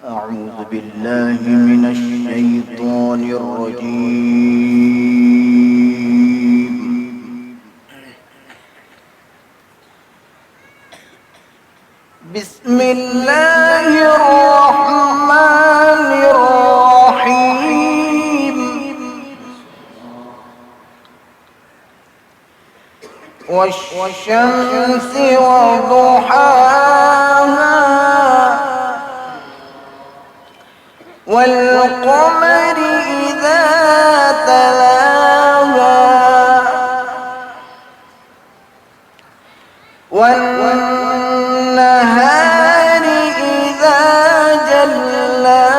أعوذ بالله من الشيطان الرجيم. بسم الله الرحمن الرحيم. والشمس وضحاها والقمر إذا تلاها والنهار إذا جلاها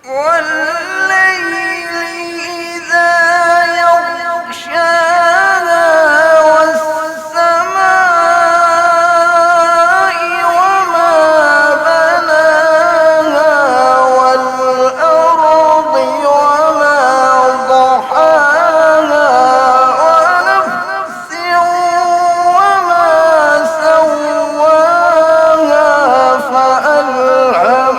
والليل إذا يغشاها والسماء وما بناها والأرض وما ضحاها ونفس وما سواها فألهمها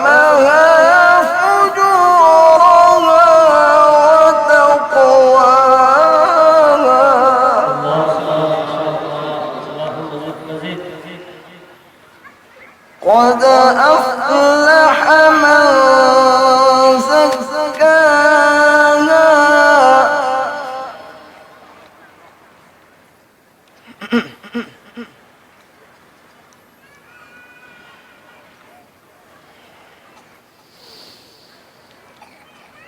قد أفلح من زكاها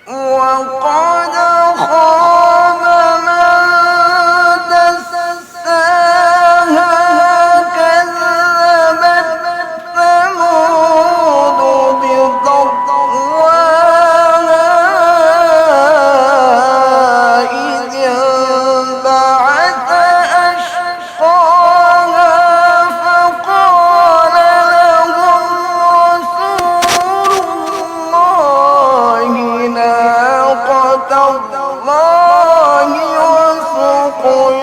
وقد خاب من دساها كذبت ثمود بطغواها إذ انبعث أشقاها فقال لهم رسول الله ناقة الله وسقياها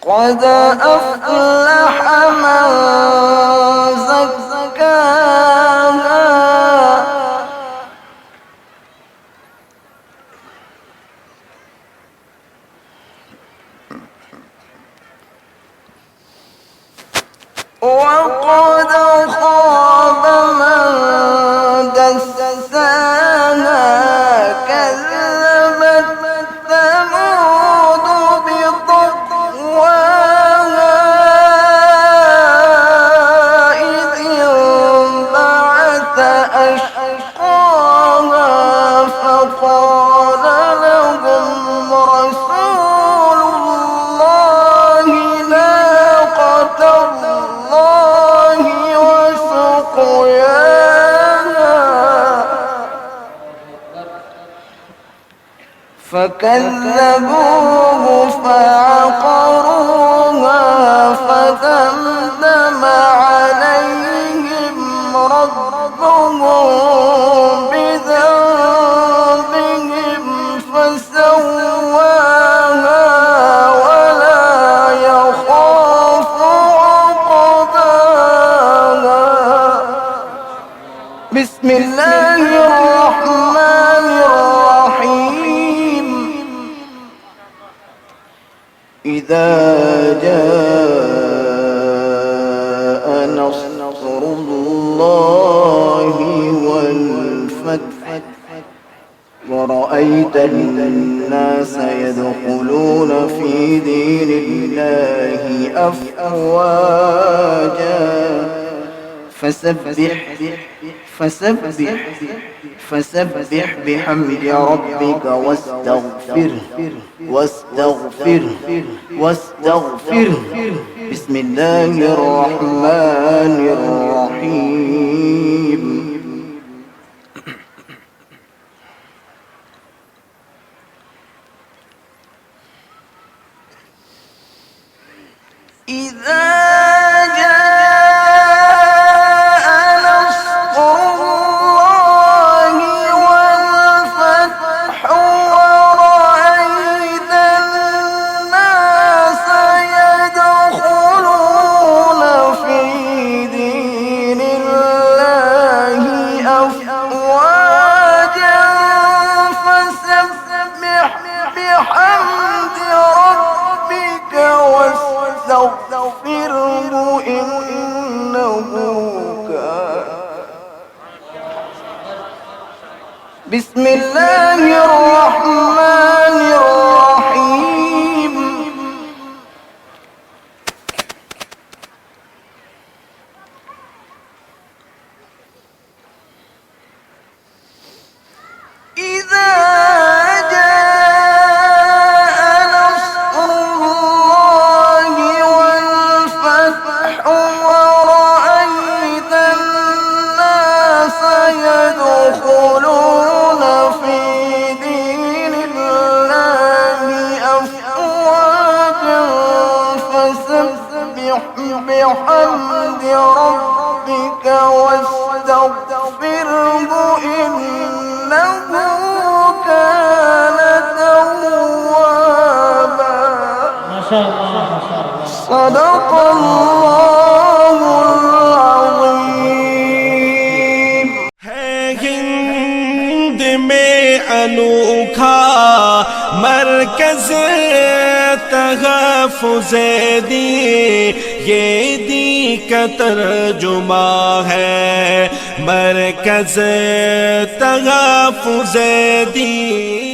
قد أفلح من زكاها وقد خاب من دساها كذبت ثمود بطغواها إذ انبعث أشقاها فقال لهم رسول الله ناقة الله وسقياها فكذبوه فعقروها فدمدم عليهم ربهم بذنبهم فسواها ولا يخاف عقباها. بسم الله الرحمن الرحيم. إذا جاء نصر الله والفتح ورأيت الناس يدخلون في دين الله أفواجا فسبح بحمد ربك واستغفره. بسم الله الرحمن الرحيم. إذا جاء بسم الله الرحمن الرحيم إذا جاء نصر الله والفتح ورأيت الناس يدخلون في دين الله أفواجا فسبح بحمد ربك واستغفره إنه كان توابا. ما شاء الله ما شاء الله. صدق الله العظيم. है हिंद में अनोखा मरकज़ तहफ़्फ़ुज़ दीन, ये दी का तर्जुमा है मरकज़ तहफ़्फ़ुज़ दीन।